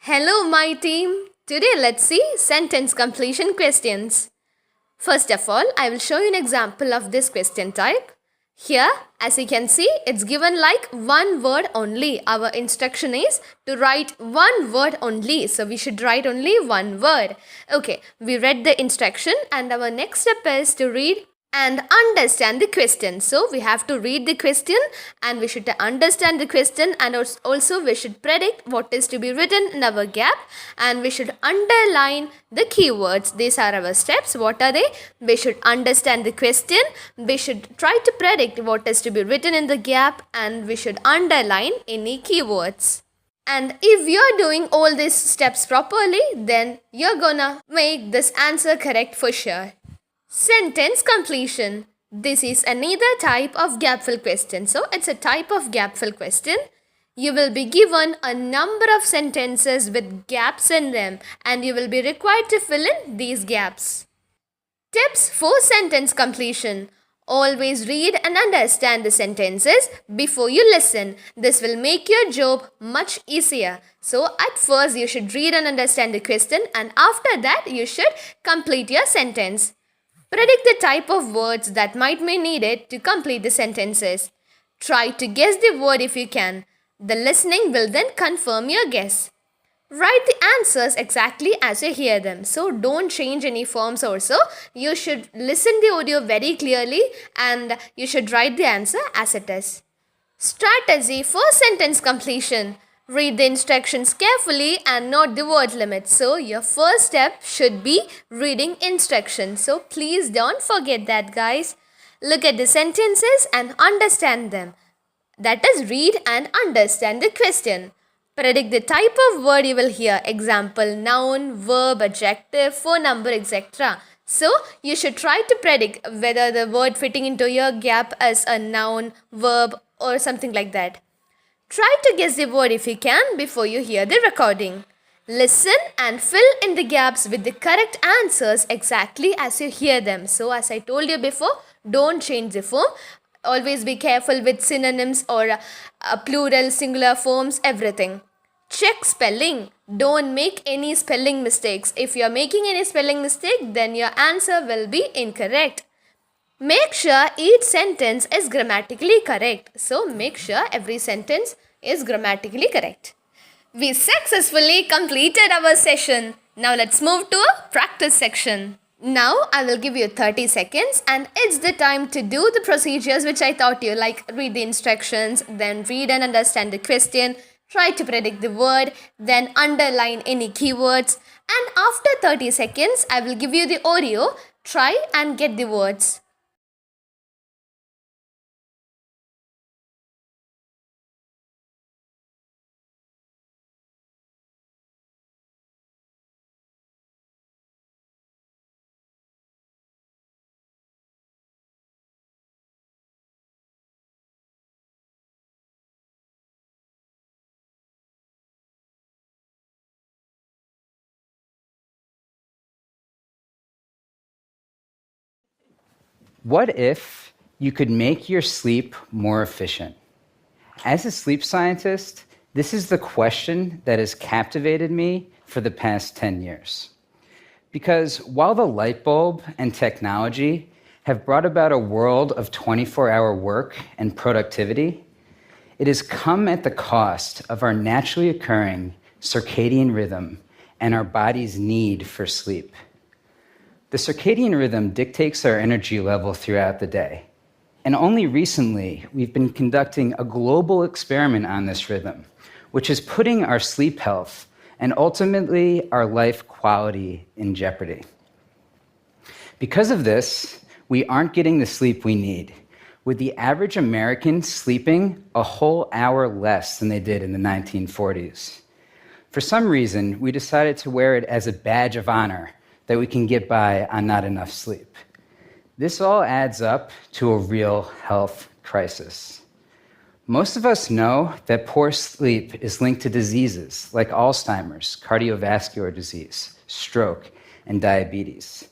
Hello, my team. Today, let's see sentence completion questions. First of all, I will show you an example of this question type. Here, as you can see, it's given like one word only. Our instruction is to write one word only. So, we should write only one word. Okay, we read the instruction and our next step is to read and understand the question. So we have to read the question and we should understand the question, and also we should predict what is to be written in our gap, and we should underline the keywords. These are our steps. What are they? We should understand the question, we should try to predict what is to be written in the gap, and we should underline any keywords. And if you're doing all these steps properly, then you're gonna make this answer correct for sure. Sentence completion. This is another type of gap fill question. So it's a type of gap fill question. You will be given a number of sentences with gaps in them, and you will be required to fill in these gaps. Tips for sentence completion. Always read and understand the sentences before you listen. This will make your job much easier. So at first you should read and understand the question, and after that you should complete your sentence. Predict the type of words that might be needed to complete the sentences. Try to guess the word if you can. The listening will then confirm your guess. Write the answers exactly as you hear them. So don't change any forms also. You should listen the audio very clearly and you should write the answer as it is. Strategy for sentence completion. Read the instructions carefully and note the word limit. So your first step should be reading instructions. So please don't forget that, guys. Look at the sentences and understand them. That is, read and understand the question. Predict the type of word you will hear. Example, noun, verb, adjective, phone number, etc. So you should try to predict whether the word fitting into your gap is a noun, verb, or something like that. Try to guess the word if you can before you hear the recording. Listen and fill in the gaps with the correct answers exactly as you hear them. So as I told you before, don't change the form. Always be careful with synonyms or plural, singular forms, everything. Check spelling. Don't make any spelling mistakes. If you are making any spelling mistake, then your answer will be incorrect. Make sure each sentence is grammatically correct. So make sure every sentence is grammatically correct. We successfully completed our session. Now let's move to a practice section. Now I will give you 30 seconds and it's the time to do the procedures which I taught you, like read the instructions, then read and understand the question, try to predict the word, then underline any keywords, and after 30 seconds I will give you the audio. Try and get the words. What if you could make your sleep more efficient? As a sleep scientist, this is the question that has captivated me for the past 10 years. Because while the light bulb and technology have brought about a world of 24-hour work and productivity, it has come at the cost of our naturally occurring circadian rhythm and our body's need for sleep. The circadian rhythm dictates our energy level throughout the day. And only recently, we've been conducting a global experiment on this rhythm, which is putting our sleep health and ultimately our life quality in jeopardy. Because of this, we aren't getting the sleep we need, with the average American sleeping a whole hour less than they did in the 1940s. For some reason, we decided to wear it as a badge of honor that we can get by on not enough sleep. This all adds up to a real health crisis. Most of us know that poor sleep is linked to diseases like Alzheimer's, cardiovascular disease, stroke, and diabetes.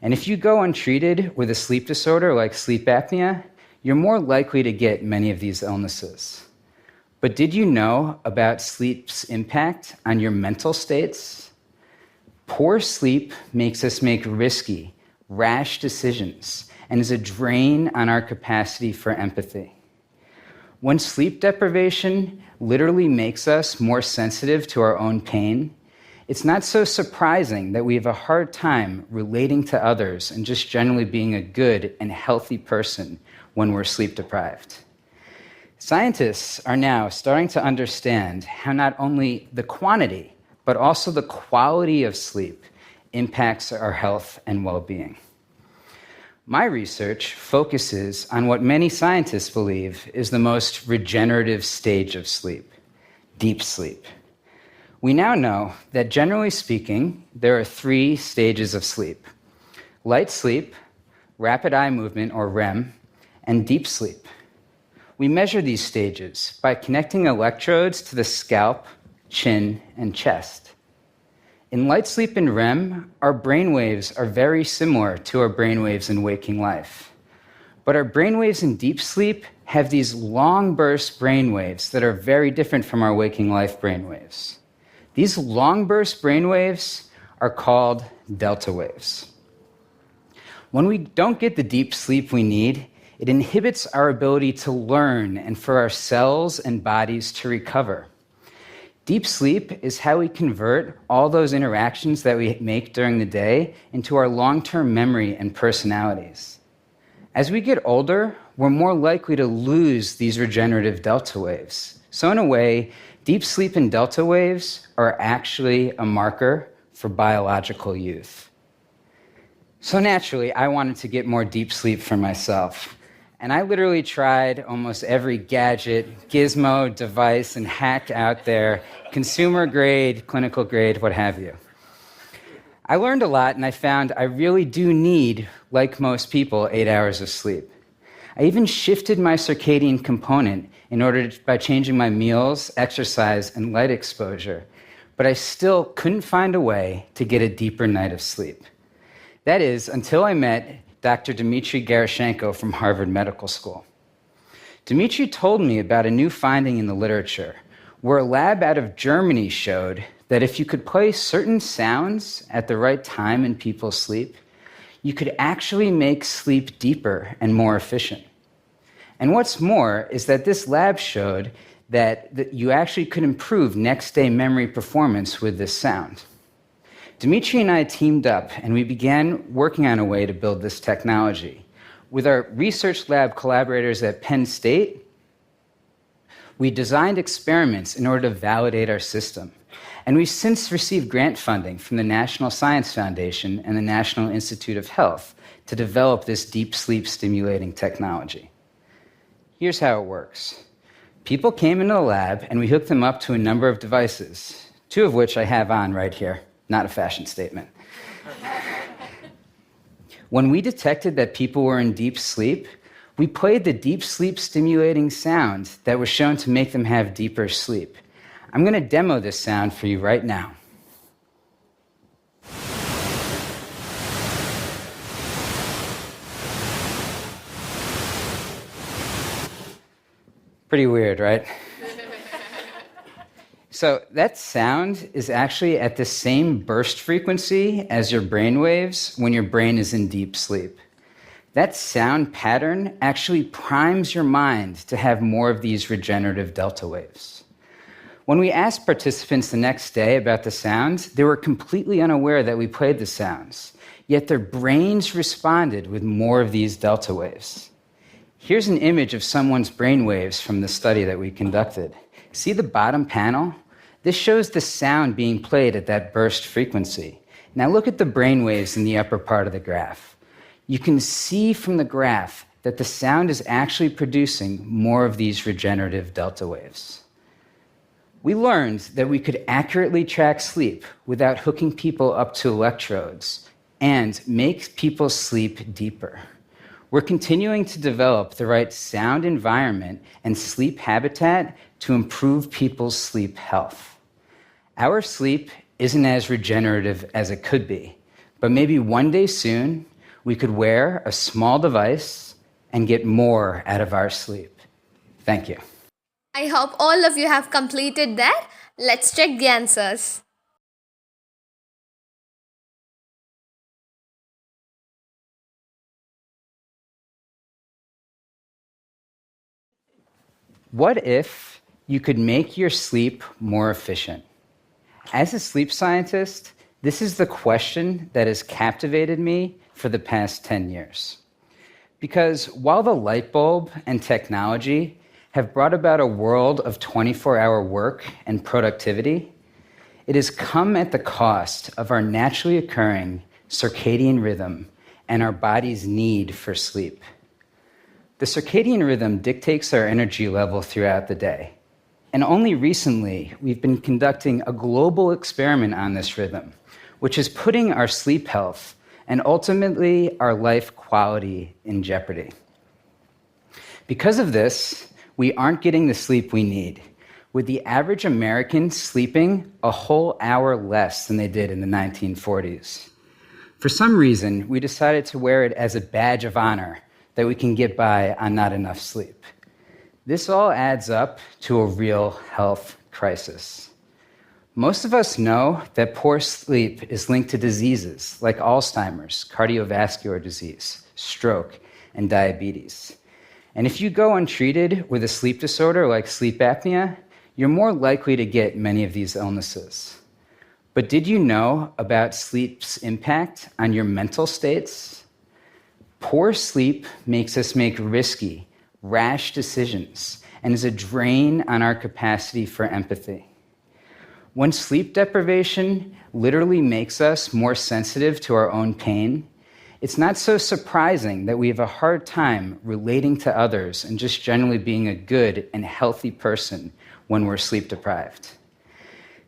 And if you go untreated with a sleep disorder like sleep apnea, you're more likely to get many of these illnesses. But did you know about sleep's impact on your mental states? Poor sleep makes us make risky, rash decisions and is a drain on our capacity for empathy. When sleep deprivation literally makes us more sensitive to our own pain, it's not so surprising that we have a hard time relating to others and just generally being a good and healthy person when we're sleep deprived. Scientists are now starting to understand how not only the quantity, but also the quality of sleep impacts our health and well-being. My research focuses on what many scientists believe is the most regenerative stage of sleep, deep sleep. We now know that generally speaking, there are 3 stages of sleep: light sleep, rapid eye movement or REM, and deep sleep. We measure these stages by connecting electrodes to the scalp, chin, and chest. In light sleep and REM, our brainwaves are very similar to our brainwaves in waking life. But our brainwaves in deep sleep have these long burst brainwaves that are very different from our waking life brainwaves. These long burst brainwaves are called delta waves. When we don't get the deep sleep we need, it inhibits our ability to learn and for our cells and bodies to recover. Deep sleep is how we convert all those interactions that we make during the day into our long-term memory and personalities. As we get older, we're more likely to lose these regenerative delta waves. So in a way, deep sleep and delta waves are actually a marker for biological youth. So naturally, I wanted to get more deep sleep for myself. And I literally tried almost every gadget, gizmo, device, and hack out there, consumer grade, clinical grade, what have you. I learned a lot, and I found I really do need, like most people, 8 hours of sleep. I even shifted my circadian component by changing my meals, exercise, and light exposure, but I still couldn't find a way to get a deeper night of sleep. That is, until I met Dr. Dmitry Gerashenko from Harvard Medical School. Dmitry told me about a new finding in the literature where a lab out of Germany showed that if you could play certain sounds at the right time in people's sleep, you could actually make sleep deeper and more efficient. And what's more is that this lab showed that you actually could improve next-day memory performance with this sound. Dmitry and I teamed up, and we began working on a way to build this technology. With our research lab collaborators at Penn State, we designed experiments in order to validate our system. And we've since received grant funding from the National Science Foundation and the National Institute of Health to develop this deep sleep stimulating technology. Here's how it works. People came into the lab, and we hooked them up to a number of devices, 2 of which I have on right here. Not a fashion statement. When we detected that people were in deep sleep, we played the deep sleep stimulating sound that was shown to make them have deeper sleep. I'm going to demo this sound for you right now. Pretty weird, right? So that sound is actually at the same burst frequency as your brain waves when your brain is in deep sleep. That sound pattern actually primes your mind to have more of these regenerative delta waves. When we asked participants the next day about the sounds, they were completely unaware that we played the sounds, yet their brains responded with more of these delta waves. Here's an image of someone's brain waves from the study that we conducted. See the bottom panel? This shows the sound being played at that burst frequency. Now look at the brain waves in the upper part of the graph. You can see from the graph that the sound is actually producing more of these regenerative delta waves. We learned that we could accurately track sleep without hooking people up to electrodes and make people sleep deeper. We're continuing to develop the right sound environment and sleep habitat to improve people's sleep health. Our sleep isn't as regenerative as it could be, but maybe one day soon we could wear a small device and get more out of our sleep. Thank you. I hope all of you have completed that. Let's check the answers. What if you could make your sleep more efficient? As a sleep scientist, this is the question that has captivated me for the past 10 years. Because while the light bulb and technology have brought about a world of 24-hour work and productivity, it has come at the cost of our naturally occurring circadian rhythm and our body's need for sleep. The circadian rhythm dictates our energy level throughout the day. And only recently, we've been conducting a global experiment on this rhythm, which is putting our sleep health and ultimately our life quality in jeopardy. Because of this, we aren't getting the sleep we need, with the average American sleeping a whole hour less than they did in the 1940s. For some reason, we decided to wear it as a badge of honor that we can get by on not enough sleep. This all adds up to a real health crisis. Most of us know that poor sleep is linked to diseases like Alzheimer's, cardiovascular disease, stroke, and diabetes. And if you go untreated with a sleep disorder like sleep apnea, you're more likely to get many of these illnesses. But did you know about sleep's impact on your mental states? Poor sleep makes us make risky, rash decisions and is a drain on our capacity for empathy. When sleep deprivation literally makes us more sensitive to our own pain, it's not so surprising that we have a hard time relating to others and just generally being a good and healthy person when we're sleep deprived.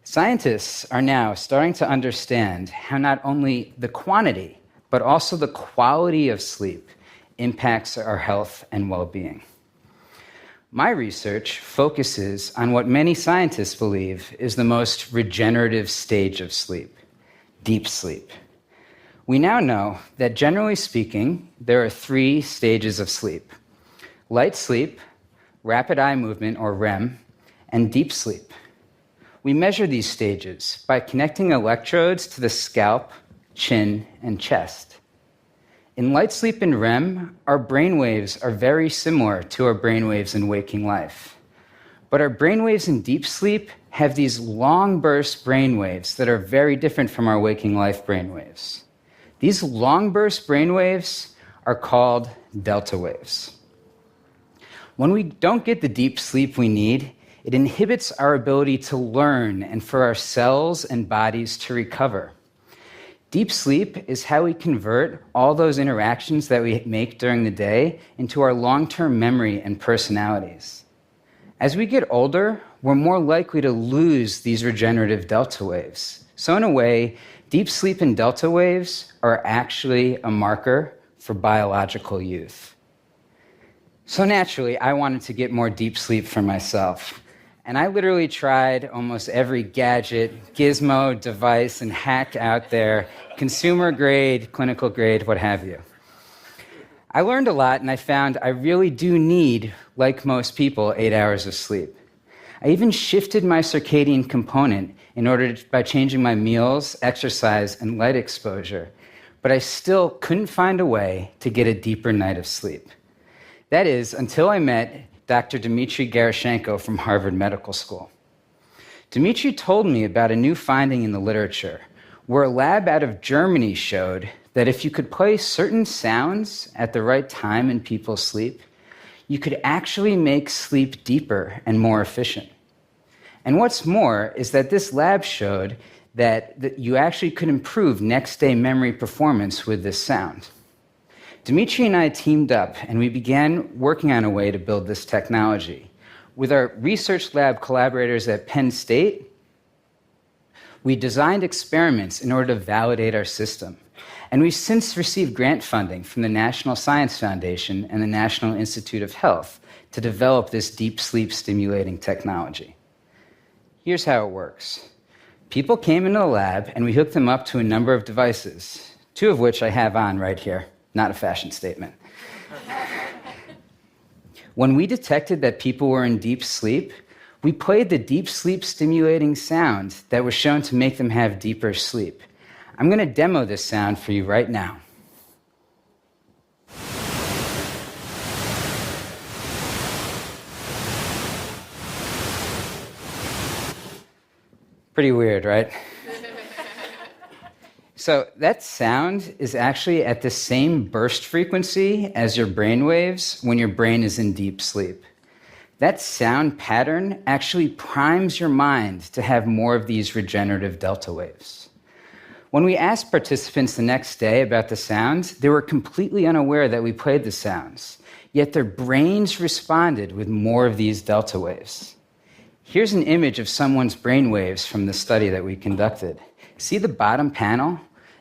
Scientists are now starting to understand how not only the quantity, but also the quality of sleep impacts our health and well-being. My research focuses on what many scientists believe is the most regenerative stage of sleep, deep sleep. We now know that generally speaking, there are 3 stages of sleep: light sleep, rapid eye movement or REM, and deep sleep. We measure these stages by connecting electrodes to the scalp, chin, and chest. In light sleep and REM, our brainwaves are very similar to our brainwaves in waking life. But our brainwaves in deep sleep have these long burst brainwaves that are very different from our waking life brainwaves. These long burst brainwaves are called delta waves. When we don't get the deep sleep we need, it inhibits our ability to learn and for our cells and bodies to recover. Deep sleep is how we convert all those interactions that we make during the day into our long-term memory and personalities. As we get older, we're more likely to lose these regenerative delta waves. So in a way, deep sleep and delta waves are actually a marker for biological youth. So naturally, I wanted to get more deep sleep for myself. And I literally tried almost every gadget, gizmo, device, and hack out there, consumer grade, clinical grade, what have you. I learned a lot, and I found I really do need, like most people, 8 hours of sleep. I even shifted my circadian component by changing my meals, exercise, and light exposure, but I still couldn't find a way to get a deeper night of sleep. That is, until I met Dr. Dmitry Gerashenko from Harvard Medical School. Dmitry told me about a new finding in the literature where a lab out of Germany showed that if you could play certain sounds at the right time in people's sleep, you could actually make sleep deeper and more efficient. And what's more is that this lab showed that you actually could improve next day memory performance with this sound. Dmitry and I teamed up, and we began working on a way to build this technology. With our research lab collaborators at Penn State, we designed experiments in order to validate our system. And we've since received grant funding from the National Science Foundation and the National Institute of Health to develop this deep sleep stimulating technology. Here's how it works. People came into the lab, and we hooked them up to a number of devices, 2 of which I have on right here. Not a fashion statement. When we detected that people were in deep sleep, we played the deep sleep stimulating sound that was shown to make them have deeper sleep. I'm going to demo this sound for you right now. Pretty weird, right? So that sound is actually at the same burst frequency as your brain waves when your brain is in deep sleep. That sound pattern actually primes your mind to have more of these regenerative delta waves. When we asked participants the next day about the sounds, they were completely unaware that we played the sounds, yet their brains responded with more of these delta waves. Here's an image of someone's brain waves from the study that we conducted. See the bottom panel?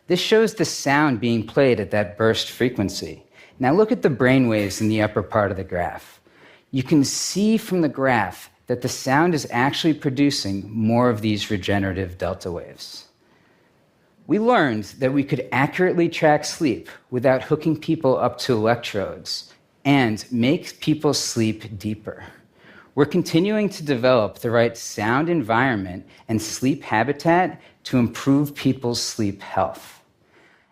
This shows the sound being played at that burst frequency. Now look at the brain waves in the upper part of the graph. You can see from the graph that the sound is actually producing more of these regenerative delta waves. We learned that we could accurately track sleep without hooking people up to electrodes and make people sleep deeper. We're continuing to develop the right sound environment and sleep habitat to improve people's sleep health.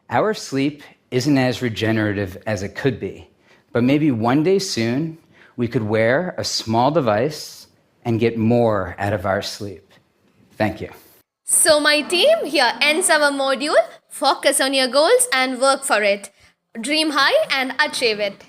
Our sleep isn't as regenerative as it could be, but maybe one day soon we could wear a small device and get more out of our sleep. Thank you. So my team, here ends our module. Focus on your goals and work for it. Dream high and achieve it.